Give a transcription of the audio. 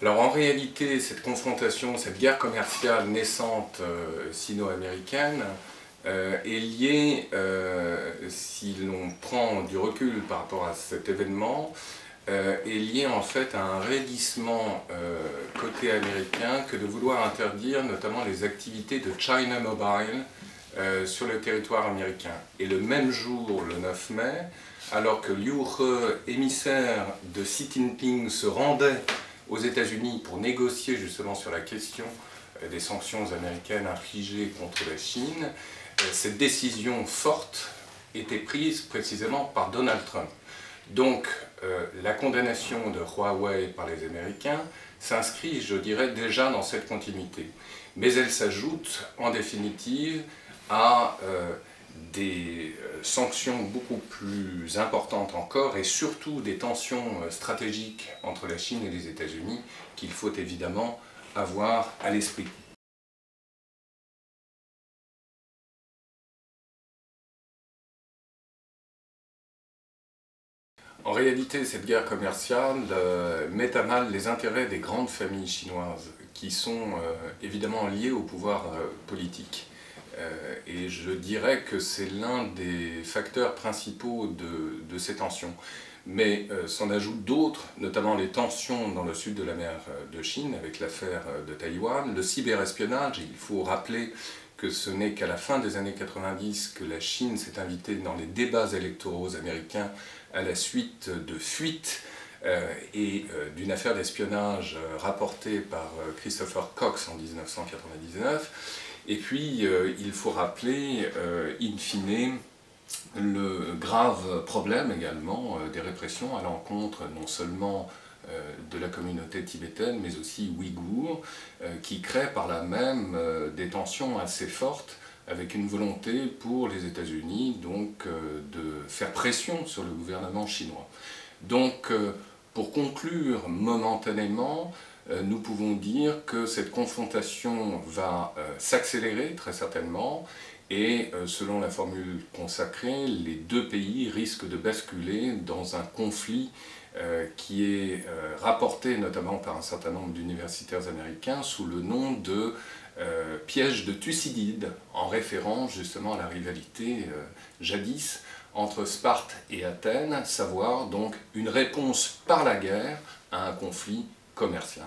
Alors en réalité, cette confrontation, cette guerre commerciale naissante sino-américaine est liée, si l'on prend du recul par rapport à cet événement, est liée en fait à un raidissement côté américain que de vouloir interdire notamment les activités de China Mobile sur le territoire américain. Et le même jour, le 9 mai, alors que Liu He, émissaire de Xi Jinping, se rendait aux États-Unis pour négocier justement sur la question des sanctions américaines infligées contre la Chine, cette décision forte était prise précisément par Donald Trump. Donc la condamnation de Huawei par les Américains s'inscrit, je dirais, déjà dans cette continuité. Mais elle s'ajoute en définitive à des sanctions beaucoup plus importantes encore et surtout des tensions stratégiques entre la Chine et les États-Unis qu'il faut évidemment avoir à l'esprit. En réalité, cette guerre commerciale met à mal les intérêts des grandes familles chinoises qui sont évidemment liées au pouvoir politique. Et je dirais que c'est l'un des facteurs principaux de ces tensions. Mais s'en ajoutent d'autres, notamment les tensions dans le sud de la mer de Chine avec l'affaire de Taïwan, le cyberespionnage. Il faut rappeler que ce n'est qu'à la fin des années 90 que la Chine s'est invitée dans les débats électoraux américains à la suite de fuites et d'une affaire d'espionnage rapportée par Christopher Cox en 1999. Et puis, il faut rappeler, in fine, le grave problème également des répressions à l'encontre non seulement de la communauté tibétaine, mais aussi ouïghour, qui crée par là même des tensions assez fortes avec une volonté pour les États-Unis donc de faire pression sur le gouvernement chinois. Donc, pour conclure momentanément, nous pouvons dire que cette confrontation va s'accélérer très certainement et selon la formule consacrée, les deux pays risquent de basculer dans un conflit qui est rapporté notamment par un certain nombre d'universitaires américains sous le nom de piège de Thucydide, en référence justement à la rivalité jadis entre Sparte et Athènes, savoir donc une réponse par la guerre à un conflit commercial.